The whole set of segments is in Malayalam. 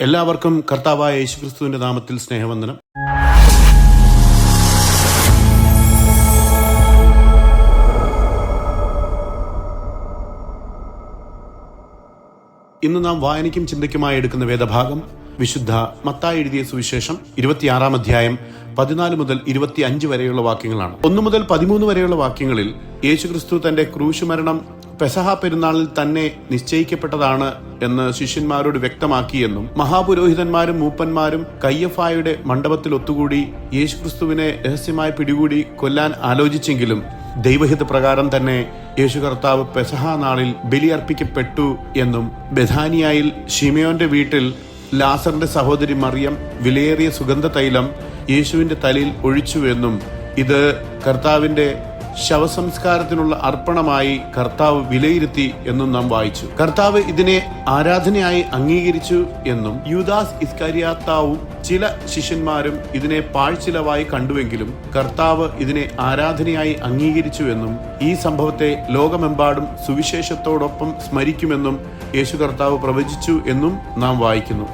എല്ലാവർക്കും കർത്താവായ യേശുക്രിസ്തുവിന്റെ നാമത്തിൽ സ്നേഹവന്ദനം. ഇന്ന് നാം വായനയ്ക്കും ചിന്തയ്ക്കുമായി എടുക്കുന്ന വേദഭാഗം വിശുദ്ധ മത്തായി എഴുതിയ സുവിശേഷം 26-ാം അധ്യായം 14 മുതൽ 25 വരെയുള്ള വാക്യങ്ങളാണ്. 1 മുതൽ 13 വരെയുള്ള വാക്യങ്ങളിൽ യേശുക്രിസ്തു തന്റെ ക്രൂശുമരണം പെസഹ പെരുന്നാളിൽ തന്നെ നിശ്ചയിക്കപ്പെട്ടതാണ് എന്ന് ശിഷ്യന്മാരോട് വ്യക്തമാക്കിയെന്നും മഹാപുരോഹിതന്മാരും മൂപ്പന്മാരും കയ്യഫായുടെ മണ്ഡപത്തിൽ ഒത്തുകൂടി യേശുക്രിസ്തുവിനെ രഹസ്യമായി പിടികൂടി കൊല്ലാൻ ആലോചിച്ചെങ്കിലും ദൈവഹിത പ്രകാരം തന്നെ യേശു കർത്താവ് പെസഹ നാളിൽ ബലിയർപ്പിക്കപ്പെട്ടു എന്നും ബെഥാനിയായിൽ ശിമയോന്റെ വീട്ടിൽ ലാസറിന്റെ സഹോദരി മറിയം വിലയേറിയ സുഗന്ധ തൈലം യേശുവിന്റെ തലയിൽ ഒഴിച്ചുവെന്നും ഇത് കർത്താവിന്റെ ശവസംസ്കാരത്തിനുള്ള അർപ്പണമായി കർത്താവ് വിലയിരുത്തി എന്നും നാം വായിച്ചു. കർത്താവ് ഇതിനെ ആരാധനയായി അംഗീകരിച്ചു എന്നും യൂദാസ് ഇസ്കരിയാത്താവും ചില ശിഷ്യന്മാരും ഇതിനെ പാഴ്ചിലവായി കണ്ടുവെങ്കിലും കർത്താവ് ഇതിനെ ആരാധനയായി അംഗീകരിച്ചു എന്നും ഈ സംഭവത്തെ ലോകമെമ്പാടും സുവിശേഷത്തോടൊപ്പം സ്മരിക്കുമെന്നും യേശു കർത്താവ് പ്രവചിച്ചു എന്നും നാം വായിക്കുന്നു.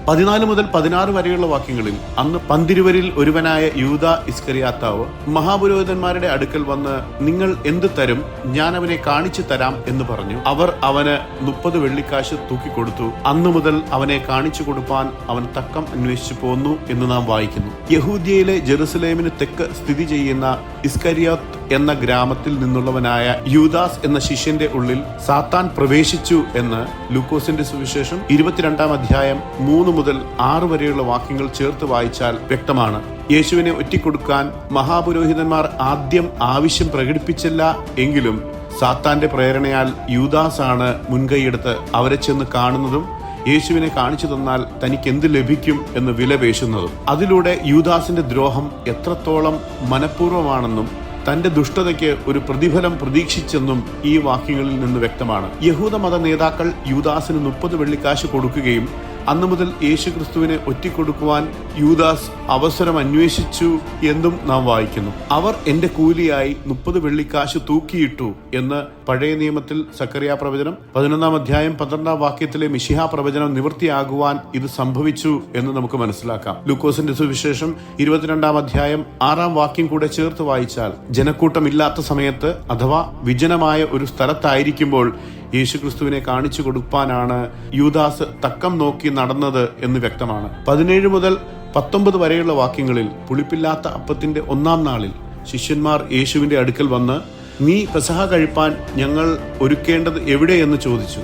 14 മുതൽ 16 വരെയുള്ള വാക്യങ്ങളിൽ അന്ന് പന്തിരുവരിൽ ഒരുവനായ യൂദാ ഇസ്കരിയാത്താവ് മഹാപുരോഹിതന്മാരുടെ അടുക്കൽ വന്ന്, നിങ്ങൾ എന്ത് തരും, ഞാൻ അവനെ കാണിച്ചു തരാം എന്ന് പറഞ്ഞു. അവർ അവന് 30 വെള്ളിക്കാശ് തൂക്കിക്കൊടുത്തു. അന്നു മുതൽ അവനെ കാണിച്ചു കൊടുപ്പാൻ അവൻ തക്കം അന്വേഷിച്ചു പോന്നു എന്ന് നാം വായിക്കുന്നു. യഹൂദ്യയിലെ ജെറുസലേമിന് തെക്ക് സ്ഥിതി ചെയ്യുന്ന ഇസ്കരിയോത്ത് എന്ന ഗ്രാമത്തിൽ നിന്നുള്ളവനായ യൂദാസ് എന്ന ശിഷ്യന്റെ ഉള്ളിൽ സാത്താൻ പ്രവേശിച്ചു എന്ന് ലൂക്കോസിന്റെ സുവിശേഷം 22-ാം അധ്യായം 3 മുതൽ 6 വരെയുള്ള വാക്യങ്ങൾ ചേർത്ത് വായിച്ചാൽ വ്യക്തമാണ്. യേശുവിനെ ഒറ്റിക്കൊടുക്കാൻ മഹാപുരോഹിതന്മാർ ആദ്യം ആവശ്യം പ്രകടിപ്പിച്ചില്ല എങ്കിലും സാത്താന്റെ പ്രേരണയാൽ യൂദാസ് ആണ് മുൻകൈയെടുത്ത് അവരെ ചെന്ന് കാണുന്നതും യേശുവിനെ കാണിച്ചു തന്നാൽ തനിക്ക് എന്ത് ലഭിക്കും എന്ന് വിലപേശുന്നതും. അതിലൂടെ യൂദാസിന്റെ ദ്രോഹം എത്രത്തോളം മനഃപൂർവ്വമാണെന്നും തന്റെ ദുഷ്ടതയ്ക്ക് ഒരു പ്രതിഫലം പ്രതീക്ഷിച്ചെന്നും ഈ വാക്യങ്ങളിൽ നിന്ന് വ്യക്തമാണ്. യഹൂദ മത നേതാക്കൾ യൂദാസിന് 30 വെള്ളിക്കാശ് കൊടുക്കുകയും അന്നു മുതൽ യേശുക്രിസ്തുവിനെ ഒറ്റിക്കൊടുക്കുവാൻ യൂദാസ് അവസരം അന്വേഷിച്ചു എന്നും നാം വായിക്കുന്നു. അവർ എന്റെ കൂലിയായി 30 വെള്ളിക്കാശ് തൂക്കിയിട്ടു എന്ന് പഴയ നിയമത്തിൽ സക്കറിയ പ്രവചനം 11-ാം അധ്യായം 12-ാം വാക്യത്തിലെ മിശിഹ പ്രവചനം നിവൃത്തിയാകുവാൻ ഇത് സംഭവിച്ചു എന്ന് നമുക്ക് മനസ്സിലാക്കാം. ലൂക്കോസിന്റെ സുവിശേഷം 22-ാം അധ്യായം 6-ാം വാക്യം കൂടെ ചേർത്ത് വായിച്ചാൽ ജനക്കൂട്ടമില്ലാത്ത സമയത്ത് അഥവാ വിജനമായ ഒരു സ്ഥലത്തായിരിക്കുമ്പോൾ യേശുക്രിസ്തുവിനെ കാണിച്ചു കൊടുപ്പാനാണ് യൂദാസ് തക്കം നോക്കി നടന്നത് എന്ന് വ്യക്തമാണ്. 17 മുതൽ 19 വരെയുള്ള വാക്യങ്ങളിൽ പുളിപ്പില്ലാത്ത അപ്പത്തിന്റെ 1-ാം നാളിൽ ശിഷ്യന്മാർ യേശുവിന്റെ അടുക്കൽ വന്ന്, നീ പെസഹ കഴിപ്പാൻ ഞങ്ങൾ ഒരുക്കേണ്ടത് എവിടെയെന്ന് ചോദിച്ചു.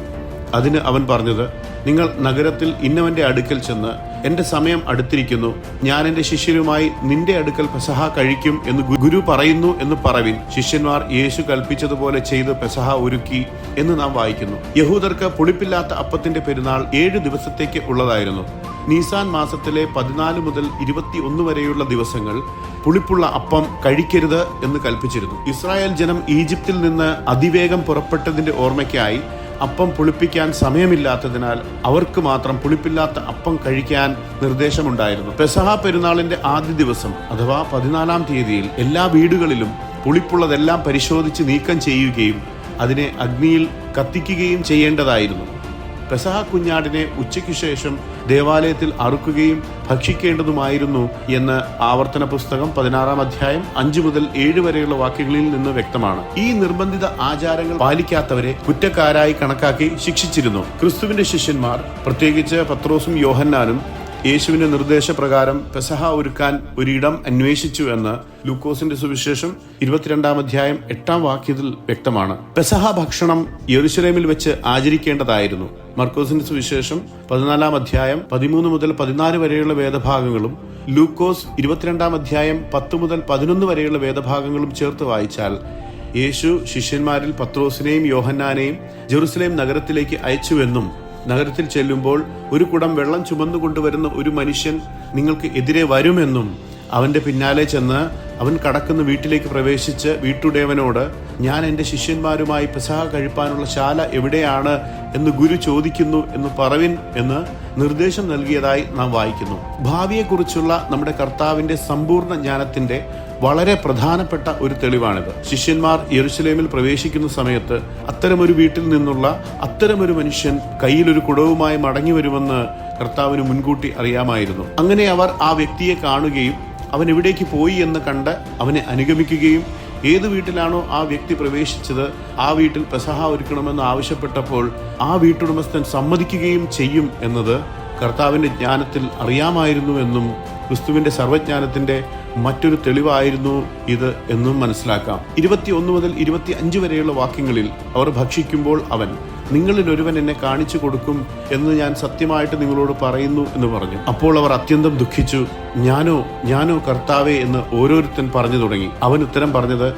അതിന് അവൻ പറഞ്ഞത്, നിങ്ങൾ നഗരത്തിൽ ഇന്നവന്റെ അടുക്കൽ ചെന്ന്, എന്റെ സമയം അടുത്തിരിക്കുന്നു, ഞാൻ എന്റെ ശിഷ്യരുമായി നിന്റെ അടുക്കൽ പെസഹ കഴിക്കും എന്ന് ഗുരു പറയുന്നു എന്ന് പറവിൻ. ശിഷ്യന്മാർ യേശു കൽപ്പിച്ചതുപോലെ ചെയ്ത് പെസഹ ഒരുക്കി എന്ന് നാം വായിക്കുന്നു. യഹൂദർക്ക് പുളിപ്പില്ലാത്ത അപ്പത്തിന്റെ പെരുന്നാൾ 7 ദിവസത്തേക്ക് ഉള്ളതായിരുന്നു. നീസാൻ മാസത്തിലെ 14 മുതൽ 21 വരെയുള്ള ദിവസങ്ങൾ പുളിപ്പുള്ള അപ്പം കഴിക്കരുത് എന്ന് കൽപ്പിച്ചിരുന്നു. ഇസ്രായേൽ ജനം ഈജിപ്തിൽ നിന്ന് അതിവേഗം പുറപ്പെട്ടതിന്റെ ഓർമ്മയ്ക്കായി അപ്പം പുളിപ്പിക്കാൻ സമയമില്ലാത്തതിനാൽ അവർക്ക് മാത്രം പുളിപ്പില്ലാത്ത അപ്പം കഴിക്കാൻ നിർദ്ദേശമുണ്ടായിരുന്നു. പെസഹ പെരുന്നാളിന്റെ ആദ്യ ദിവസം അഥവാ 14-ാം തീയതിയിൽ എല്ലാ വീടുകളിലും പുളിപ്പുള്ളതെല്ലാം പരിശോധിച്ച് നീക്കം ചെയ്യുകയും അതിനെ അഗ്നിയിൽ കത്തിക്കുകയും ചെയ്യേണ്ടതായിരുന്നു. പെസഹ കുഞ്ഞാടിനെ ഉച്ചയ്ക്ക് ശേഷം ദേവാലയത്തിൽ അറുക്കുകയും ഭക്ഷിക്കേണ്ടതുമായിരുന്നു എന്ന് ആവർത്തന പുസ്തകം 16-ാം അധ്യായം 5 മുതൽ 7 വരെയുള്ള വാക്യങ്ങളിൽ നിന്ന് വ്യക്തമാണ്. ഈ നിർബന്ധിത ആചാരങ്ങൾ പാലിക്കാത്തവരെ കുറ്റക്കാരായി കണക്കാക്കി ശിക്ഷിച്ചിരുന്നു. ക്രിസ്തുവിന്റെ ശിഷ്യന്മാർ, പ്രത്യേകിച്ച് പത്രോസും യോഹന്നാനും, യേശുവിന്റെ നിർദ്ദേശപ്രകാരം പെസഹ ഒരുക്കാൻ ഒരിടം അന്വേഷിച്ചു എന്ന് ലൂക്കോസിന്റെ സുവിശേഷം 22-ാം അധ്യായം 8-ാം വാക്യത്തിൽ വ്യക്തമാണ്. പെസഹ ഭക്ഷണം യെരുശലേമിൽ വെച്ച് ആചരിക്കേണ്ടതായിരുന്നു. മർക്കോസിന്റെ സുവിശേഷം 14-ാം അധ്യായം 13 മുതൽ 14 വരെയുള്ള വേദഭാഗങ്ങളും ലൂക്കോസ് 22-ാം അധ്യായം 10 മുതൽ 11 വരെയുള്ള വേദഭാഗങ്ങളും ചേർത്ത് വായിച്ചാൽ യേശു ശിഷ്യന്മാരിൽ പത്രോസിനെയും യോഹന്നാനെയും ജെറുസലേം നഗരത്തിലേക്ക് അയച്ചുവെന്നും നഗരത്തിൽ ചെല്ലുമ്പോൾ ഒരു കുടം വെള്ളം ചുമന്നുകൊണ്ടുവരുന്ന ഒരു മനുഷ്യൻ നിങ്ങൾക്ക് എതിരെ വരുമെന്നും അവന്റെ പിന്നാലെ ചെന്ന് അവൻ കടക്കുന്ന വീട്ടിലേക്ക് പ്രവേശിച്ച് വീട്ടുടയവനോട്, ഞാൻ എൻ്റെ ശിഷ്യന്മാരുമായി പെസഹ കഴിപ്പാനുള്ള ശാല എവിടെയാണ് എന്ന് ഗുരു ചോദിക്കുന്നു എന്ന് പറവിൻ എന്ന് നിർദ്ദേശം നൽകിയതായി നാം വായിക്കുന്നു. ഭാവിയെക്കുറിച്ചുള്ള നമ്മുടെ കർത്താവിന്റെ സമ്പൂർണ്ണ ജ്ഞാനത്തിന്റെ വളരെ പ്രധാനപ്പെട്ട ഒരു തെളിവാണിത്. ശിഷ്യന്മാർ യെരുശലേമിൽ പ്രവേശിക്കുന്ന സമയത്ത് അത്തരമൊരു വീട്ടിൽ നിന്നുള്ള അത്തരമൊരു മനുഷ്യൻ കയ്യിലൊരു കുടവുമായി മടങ്ങി വരുമെന്ന് കർത്താവിന് മുൻകൂട്ടി അറിയാമായിരുന്നു. അങ്ങനെ അവർ ആ വ്യക്തിയെ കാണുകയും അവൻ എവിടേക്ക് പോയി എന്ന് കണ്ട് അവനെ അനുഗമിക്കുകയും ഏത് വീട്ടിലാണോ ആ വ്യക്തി പ്രവേശിച്ചത് ആ വീട്ടിൽ പെസഹ ഒരുക്കണമെന്ന് ആവശ്യപ്പെട്ടപ്പോൾ ആ വീട്ടുടമസ്ഥൻ സമ്മതിക്കുകയും ചെയ്യും എന്നത് കർത്താവിൻ്റെ ജ്ഞാനത്തിൽ അറിയാമായിരുന്നു എന്നും ക്രിസ്തുവിന്റെ സർവ്വജ്ഞാനത്തിന്റെ മറ്റൊരു തെളിവായിരുന്നു ഇത് എന്നും മനസ്സിലാക്കാം. 21 മുതൽ 25 വരെയുള്ള വാക്യങ്ങളിൽ അവർ ഭക്ഷിക്കുമ്പോൾ അവൻ, നിങ്ങളിൽ ഒരുവൻ എന്നെ കാണിച്ചു കൊടുക്കും എന്ന് ഞാൻ സത്യമായിട്ട് നിങ്ങളോട് പറയുന്നു എന്ന് പറഞ്ഞു. അപ്പോൾ അവർ അത്യന്തം ദുഃഖിച്ചു. ഞാനോ കർത്താവേ എന്ന് ഓരോരുത്തൻ പറഞ്ഞു തുടങ്ങി. അവൻ ഉത്തരം പറഞ്ഞത്,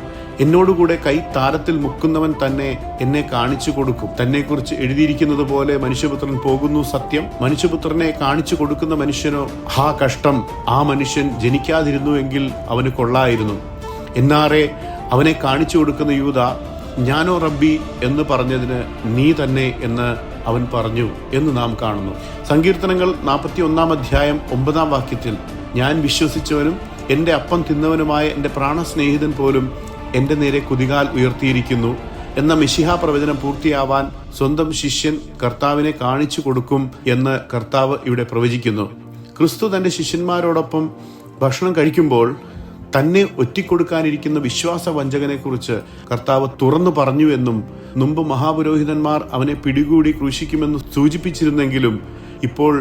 എന്നോടുകൂടെ കൈ താരത്തിൽ മുക്കുന്നവൻ തന്നെ എന്നെ കാണിച്ചു കൊടുക്കും. തന്നെക്കുറിച്ച് എഴുതിയിരിക്കുന്നത് പോലെ മനുഷ്യപുത്രൻ പോകുന്നു സത്യം. മനുഷ്യപുത്രനെ കാണിച്ചു കൊടുക്കുന്ന മനുഷ്യനോ, ഹാ കഷ്ടം, ആ മനുഷ്യൻ ജനിക്കാതിരുന്നുവെങ്കിൽ അവന് കൊള്ളായിരുന്നു. എന്നാറെ അവനെ കാണിച്ചു കൊടുക്കുന്ന യൂദ, ഞാനോ റബ്ബി എന്ന് പറഞ്ഞതിന് നീ തന്നെ എന്ന് അവൻ പറഞ്ഞു എന്ന് നാം കാണുന്നു. സങ്കീർത്തനങ്ങൾ 41 അധ്യായം 9 വാക്യത്തിൽ, ഞാൻ വിശ്വസിച്ചവനും എൻ്റെ അപ്പം തിന്നവനുമായ എൻ്റെ പ്രാണസ്നേഹിതൻ പോലും എൻ്റെ നേരെ കുതികാൽ ഉയർത്തിയിരിക്കുന്നു എന്ന മിശിഹ പ്രവചനം പൂർത്തിയാവാൻ സ്വന്തം ശിഷ്യൻ കർത്താവിനെ കാണിച്ചു കൊടുക്കും എന്ന് കർത്താവ് ഇവിടെ പ്രവചിക്കുന്നു. ക്രിസ്തു തൻ്റെ ശിഷ്യന്മാരോടൊപ്പം ഭക്ഷണം കഴിക്കുമ്പോൾ തന്നെ ഒറ്റിക്കൊടുക്കാനിരിക്കുന്ന വിശ്വാസ വഞ്ചകനെക്കുറിച്ച് കർത്താവ് തുറന്നു പറഞ്ഞു എന്നും മുമ്പ് മഹാപുരോഹിതന്മാർ അവനെ പിടികൂടി ക്രൂശിക്കുമെന്ന് സൂചിപ്പിച്ചിരുന്നെങ്കിലും ഇപ്പോൾ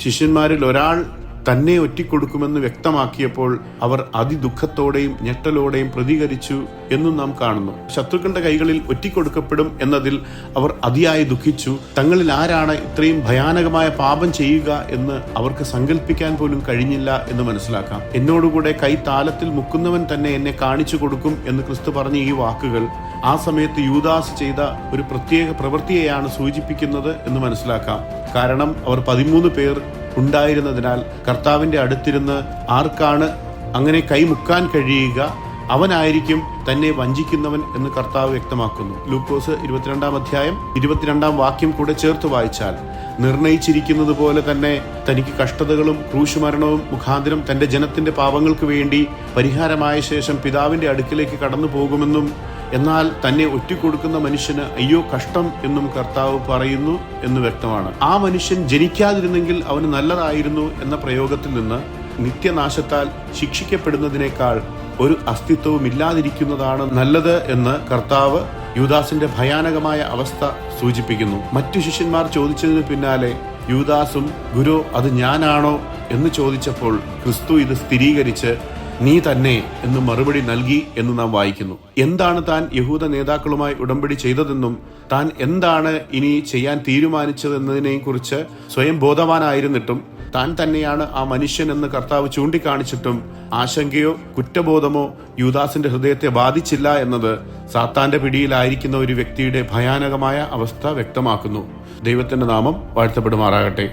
ശിഷ്യന്മാരിൽ ഒരാൾ തന്നെ ഒറ്റിക്കൊടുക്കുമെന്ന് വ്യക്തമാക്കിയപ്പോൾ അവർ അതിദുഃഖത്തോടെയും ഞെട്ടലോടെയും പ്രതികരിച്ചു എന്നും നാം കാണുന്നു. ശത്രുക്കളുടെ കൈകളിൽ ഒറ്റിക്കൊടുക്കപ്പെടും എന്നതിൽ അവർ അതിയായി ദുഃഖിച്ചു. തങ്ങളിൽ ആരാണ് ഇത്രയും ഭയാനകമായ പാപം ചെയ്യുക എന്ന് അവർക്ക് സങ്കല്പിക്കാൻ പോലും കഴിഞ്ഞില്ല എന്ന് മനസ്സിലാക്കാം. എന്നോടുകൂടെ കൈ താലത്തിൽ മുക്കുന്നവൻ തന്നെ എന്നെ കാണിച്ചു കൊടുക്കും എന്ന് ക്രിസ്തു പറഞ്ഞ ഈ വാക്കുകൾ ആ സമയത്ത് യൂദാസ് ചെയ്ത ഒരു പ്രത്യേക പ്രവൃത്തിയെയാണ് സൂചിപ്പിക്കുന്നത് എന്ന് മനസ്സിലാക്കാം. കാരണം അവർ 13 പേർ ഉണ്ടായിരുന്നതിനാൽ കർത്താവിൻ്റെ അടുത്തിരുന്ന് ആർക്കാണ് അങ്ങനെ കൈമുക്കാൻ കഴിയുക, അവനായിരിക്കും തന്നെ വഞ്ചിക്കുന്നവൻ എന്ന് കർത്താവ് വ്യക്തമാക്കുന്നു. ലൂക്കോസ് 22 അധ്യായം 22 വാക്യം കൂടെ ചേർത്ത് വായിച്ചാൽ, നിർണയിച്ചിരിക്കുന്നത് പോലെ തന്നെ തനിക്ക് കഷ്ടതകളും ക്രൂശുമരണവും മുഖാന്തരം തൻ്റെ ജനത്തിന്റെ പാപങ്ങൾക്ക് വേണ്ടി പരിഹാരമായ ശേഷം പിതാവിന്റെ അടുക്കിലേക്ക് കടന്നു പോകുമെന്നും എന്നാൽ തന്നെ ഒറ്റിക്കൊടുക്കുന്ന മനുഷ്യന് അയ്യോ കഷ്ടം എന്നും കർത്താവ് പറയുന്നു എന്ന് വ്യക്തമാണ്. ആ മനുഷ്യൻ ജനിക്കാതിരുന്നെങ്കിൽ അവന് നല്ലതായിരുന്നു എന്ന പ്രയോഗത്തിൽ നിന്ന് നിത്യനാശത്താൽ ശിക്ഷിക്കപ്പെടുന്നതിനേക്കാൾ ഒരു അസ്തിത്വവും ഇല്ലാതിരിക്കുന്നതാണ് നല്ലത് എന്ന് കർത്താവ് യൂദാസിന്റെ ഭയാനകമായ അവസ്ഥ സൂചിപ്പിക്കുന്നു. മറ്റു ശിഷ്യന്മാർ ചോദിച്ചതിന് പിന്നാലെ യൂദാസും, ഗുരു അത് ഞാനാണോ എന്ന് ചോദിച്ചപ്പോൾ ക്രിസ്തു ഇത് സ്ഥിരീകരിച്ച് നീ തന്നെ എന്ന് മറുപടി നൽകി എന്ന് നാം വായിക്കുന്നു. എന്താണ് താൻ യഹൂദ നേതാക്കളുമായി ഉടമ്പടി ചെയ്തതെന്നും താൻ എന്താണ് ഇനി ചെയ്യാൻ തീരുമാനിച്ചതെന്നതിനെയും കുറിച്ച് സ്വയം ബോധവാനായിരുന്നിട്ടും താൻ തന്നെയാണ് ആ മനുഷ്യൻ എന്ന് കർത്താവ് ചൂണ്ടിക്കാണിച്ചിട്ടും ആശങ്കയോ കുറ്റബോധമോ യൂദാസിന്റെ ഹൃദയത്തെ ബാധിച്ചില്ല എന്നത് സാത്താന്റെ പിടിയിലായിരിക്കുന്ന ഒരു വ്യക്തിയുടെ ഭയാനകമായ അവസ്ഥ വ്യക്തമാക്കുന്നു. ദൈവത്തിന്റെ നാമം വാഴ്ത്തപ്പെടുമാറാകട്ടെ.